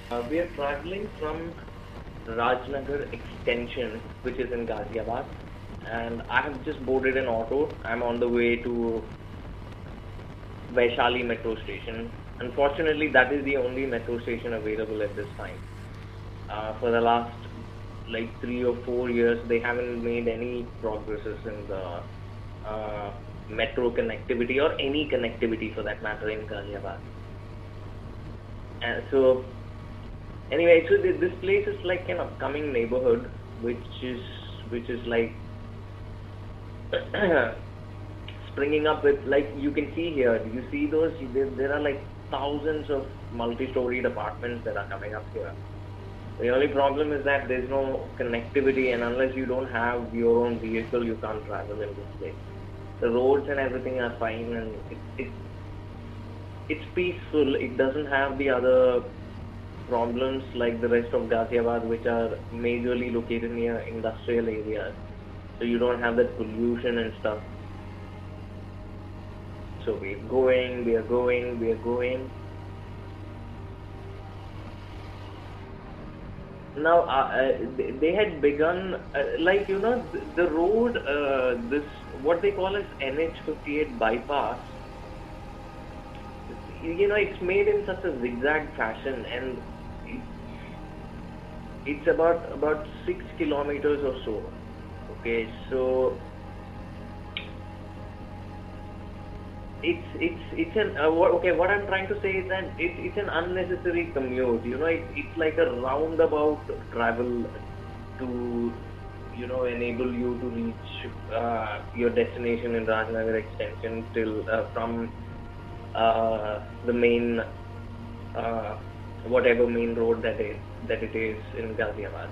We are traveling from Raj Nagar Extension, which is in Ghaziabad, and I have just boarded an auto. I'm on the way to Vaishali Metro Station. Unfortunately, that is the only metro station available at this time. For the last like 3 or 4 years, they haven't made any progresses in the uh, metro connectivity or any connectivity for that matter in Ghaziabad. And so anyway, so this place is like an upcoming neighborhood, which is like springing up with, like, you can see here. You see those? There are like thousands of multi-storied apartments that are coming up here. The only problem is that there's no connectivity, and unless you don't have your own vehicle, you can't travel in this place. The roads and everything are fine, and it's peaceful. It doesn't have the other problems like the rest of Ghaziabad, which are majorly located near industrial areas. So you don't have that pollution and stuff. So we are going. Now, they had begun, like, the road, this, what they call as NH58 bypass, it's made in such a zigzag fashion, and it's, it's about 6 kilometers or so. Okay, so it's an okay. What I'm trying to say is that it's an unnecessary commute. It's like a roundabout travel to enable you to reach your destination in Raj Nagar Extension till from the main uh, whatever main road that it is in Ghaziabad.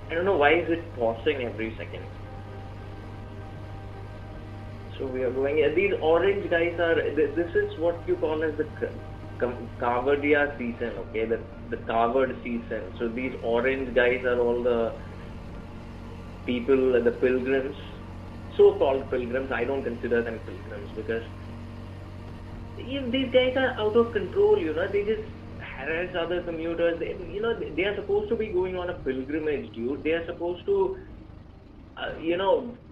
I don't know why is it pausing every second. So we are going. These orange guys are. This is what you call as the Kavardia season. Okay, the covered season. So these orange guys are all the people, the pilgrims, so-called pilgrims. I don't consider them pilgrims because these guys are out of control. They just harass other commuters. They are supposed to be going on a pilgrimage, dude. They are supposed to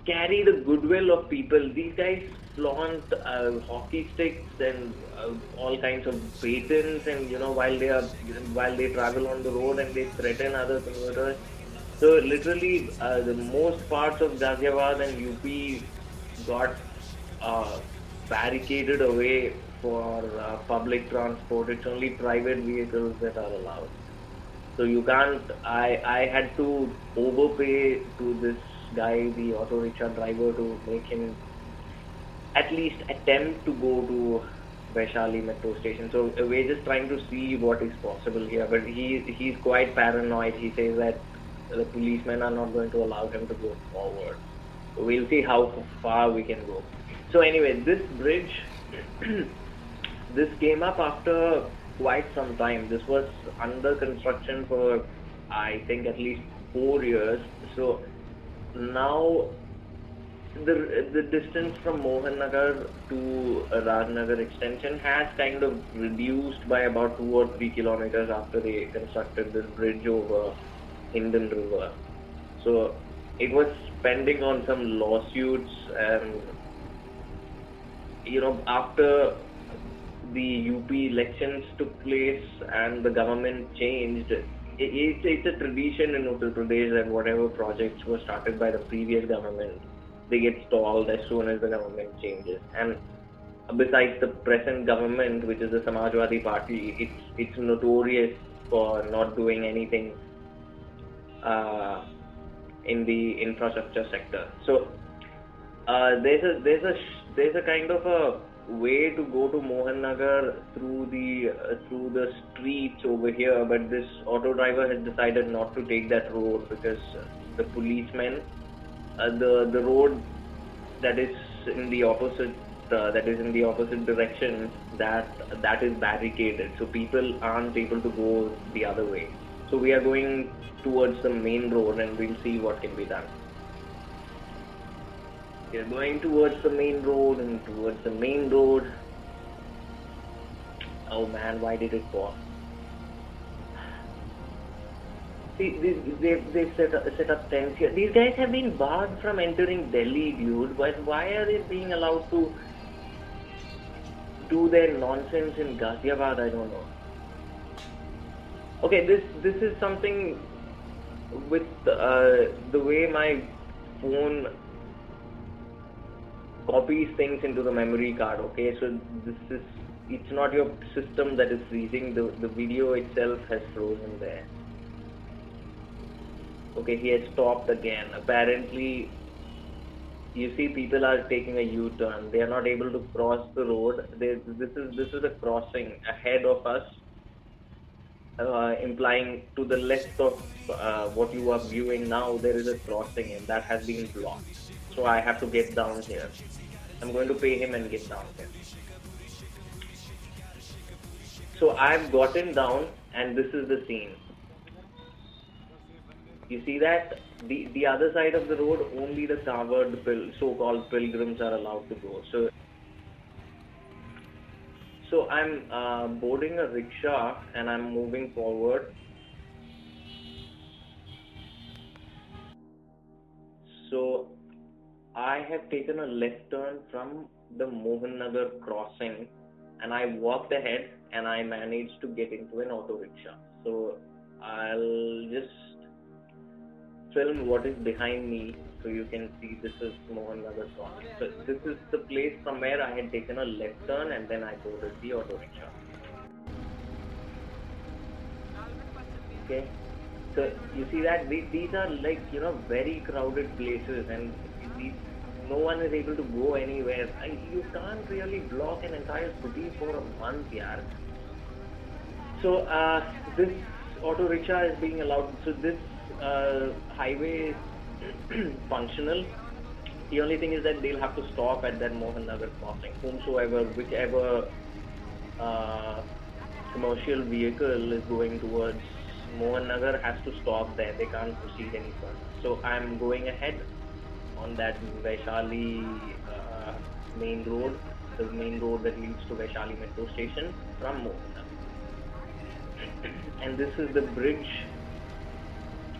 carry the goodwill of people. These guys flaunt hockey sticks and all kinds of batons, and while they travel on the road, and they threaten other commuters. So literally, the most parts of Ghaziabad and UP got uh, barricaded away for public transport. It's only private vehicles that are allowed. So you can't. I had to overpay to this guy, the auto rickshaw driver, to make him at least attempt to go to Vaishali Metro Station. So we're just trying to see what is possible here. But he's quite paranoid. He says that the policemen are not going to allow him to go forward. So we'll see how far we can go. So anyway, this bridge, this came up after quite some time. This was under construction for, I think, at least 4 years. So now the distance from Mohan Nagar to Raj Nagar Extension has kind of reduced by about 2 or 3 kilometers after they constructed this bridge over Indian River. So it was pending on some lawsuits, and after the UP elections took place and the government changed, it's a tradition in Uttar Pradesh that whatever projects were started by the previous government, they get stalled as soon as the government changes. And besides, the present government, which is the Samajwadi Party, it's notorious for not doing anything uh, in the infrastructure sector. So there's a kind of a way to go to Mohan Nagar through the streets over here, but this auto driver has decided not to take that road because the policemen, the road that is in the opposite direction, that is barricaded, so people aren't able to go the other way. So we are going towards the main road, and we'll see what can be done. We are going towards the main road and towards the main road. Oh man, why did it pause? See, they've set up tents here. These guys have been barred from entering Delhi, dude. But why are they being allowed to do their nonsense in Ghaziabad? I don't know. Okay, this is something with the way my phone copies things into the memory card. Okay, so it's not your system that is freezing. The video itself has frozen there. Okay, he has stopped again. Apparently, you see, people are taking a U-turn. They are not able to cross the road. This is a crossing ahead of us, implying to the left of what you are viewing now. There is a crossing, and that has been blocked. So I have to get down here. I'm going to pay him and get down here. So I've gotten down, and this is the scene. You see that the other side of the road, only the covered so-called pilgrims are allowed to go. So I'm boarding a rickshaw and I'm moving forward. So I have taken a left turn from the Mohan Nagar crossing, and I walked ahead and I managed to get into an auto rickshaw. So I'll just film what is behind me so you can see. This is Mohan Nagar crossing. So this is the place from where I had taken a left turn and then I boarded the auto rickshaw. Okay, so you see that these are like, very crowded places, and these, no one is able to go anywhere. You can't really block an entire city for a month, yaar. So this auto rickshaw is being allowed. So this highway is functional. The only thing is that they'll have to stop at that Mohan Nagar crossing. Whichever commercial vehicle is going towards Mohan Nagar has to stop there. They can't proceed any further. So I'm going ahead on that Vaishali main road, the main road that leads to Vaishali Metro Station from Mohan Nagar. And this is the bridge.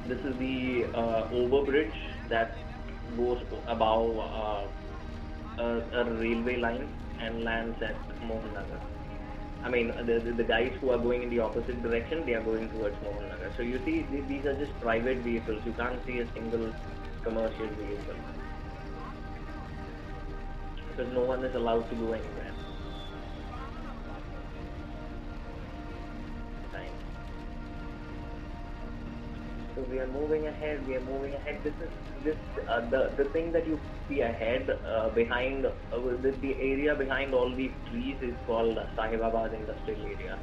This is the overbridge that goes above a railway line and lands at Mohan Nagar. I mean, the guys who are going in the opposite direction, they are going towards Mohan Nagar. So you see, these are just private vehicles. You can't see a single commercial vehicle. Because no one is allowed to go anywhere. Fine. So we are moving ahead. The thing that you see ahead, behind the area behind all these trees is called Sahibabad Industrial Area.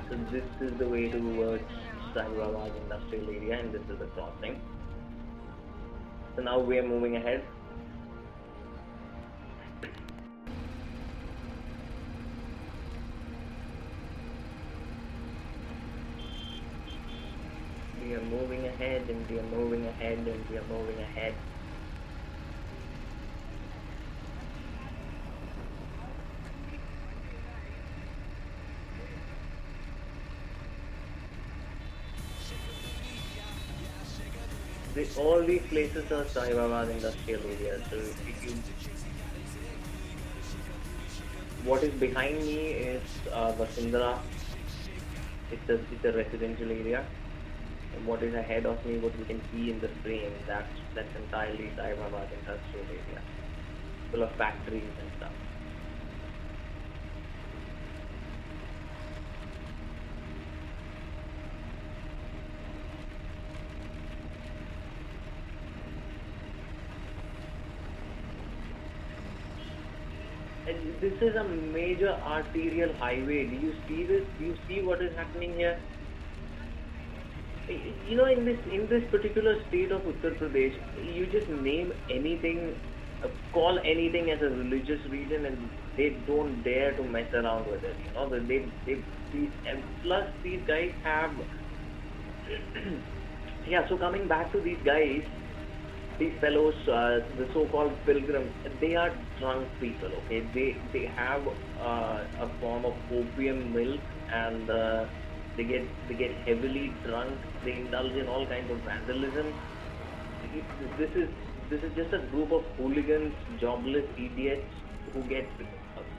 So this is the way towards Ghaziabad Industrial Area, and this is the crossing. So now we are moving ahead. We are moving ahead, and we are moving ahead, and we are moving ahead. All these places are Sahibabad industrial areas. So what is behind me is Vasundhara. It's a residential area. And what is ahead of me, what you can see in the frame, that's entirely Ghaziabad industrial area, full of factories and stuff. And this is a major arterial highway. Do you see this? Do you see what is happening here? In this particular state of Uttar Pradesh, you just name anything, call anything as a religious region, and they don't dare to mess around with it. And plus these guys have. Yeah. So coming back to these guys, these fellows, the so-called pilgrims, they are drunk people. Okay, they have a form of opium milk, and they get heavily drunk. They indulge in all kinds of vandalism. This is this is just a group of hooligans, jobless idiots who get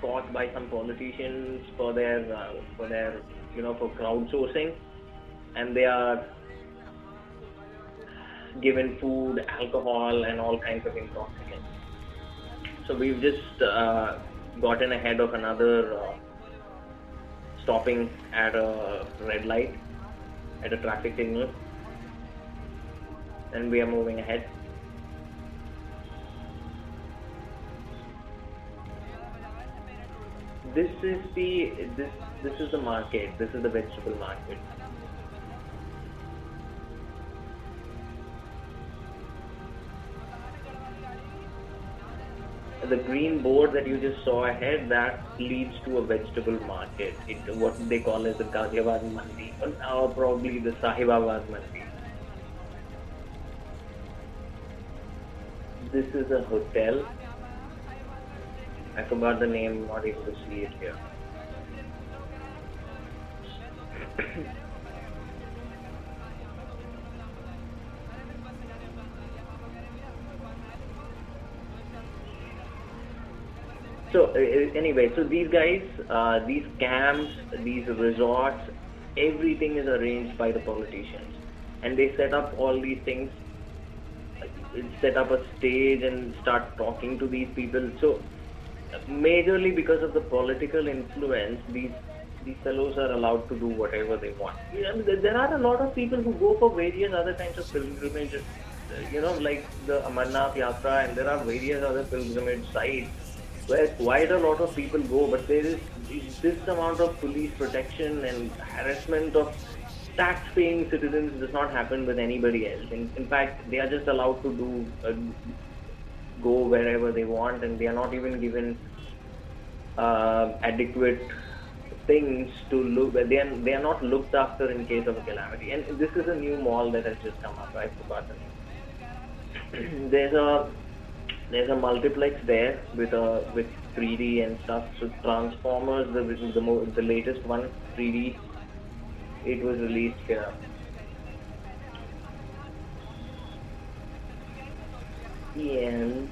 caught by some politicians for their for crowdsourcing, and they are given food, alcohol, and all kinds of intoxicants. So we've just gotten ahead of another stopping at a red light, at a traffic signal, and we are moving ahead. This is the market. This is the vegetable market. The green board that you just saw ahead, that leads to a vegetable market. What they call as the Ghaziabad Mandi, or probably the Sahibabad Mandi. This is a hotel. I forgot the name, not able to see it here. So anyway, so these guys, these camps, these resorts, everything is arranged by the politicians, and they set up all these things, set up a stage and start talking to these people. So majorly because of the political influence, these fellows are allowed to do whatever they want. There are a lot of people who go for various other kinds of pilgrimages, like the Amarnath Yatra, and there are various other pilgrimage sites where quite a lot of people go, but there is this amount of police protection and harassment of tax-paying citizens does not happen with anybody else. In fact, they are just allowed to go wherever they want, and they are not even given adequate things to look. They are not looked after in case of a calamity. And this is a new mall that has just come up. I forgot the name. There's a multiplex there with 3D and stuff. So Transformers, the latest one, 3D, it was released here. And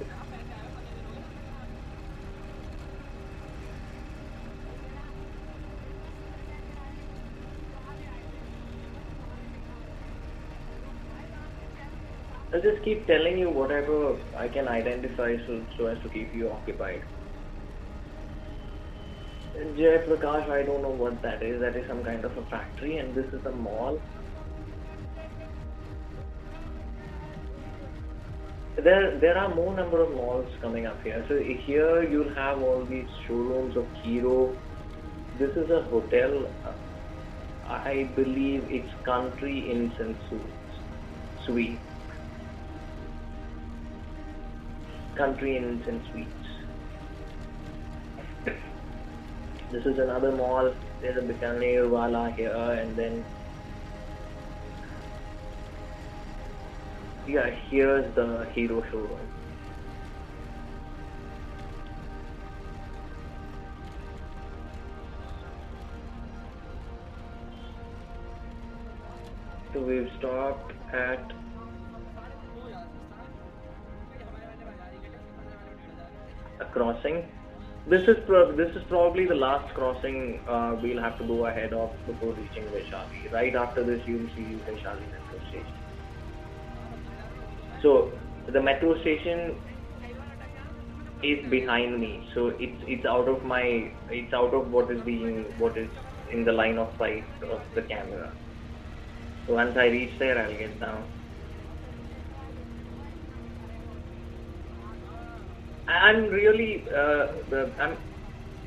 I'll just keep telling you whatever I can identify so as to keep you occupied. Jay Prakash, I don't know what that is. That is some kind of a factory, and this is a mall. There are more number of malls coming up here. So here you'll have all these showrooms of Hero. This is a hotel. I believe it's Country Inns and Suites. Country Inns and Suites. This is another mall. There's a Bikaner Wala here, and then here's the Hero showroom. So we've stopped at a crossing. This is probably the last crossing we'll have to go ahead of before reaching Vaishali. Right after this, you'll see Vaishali Metro Station. So the metro station is behind me. So it's out of what is in the line of sight of the camera. So once I reach there, I'll get down. I'm really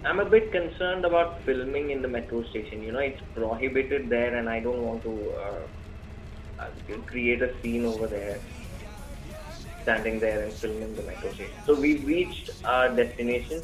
I'm a bit concerned about filming in the metro station. It's prohibited there, and I don't want to create a scene over there, standing there and filming the metro station. So we've reached our destination.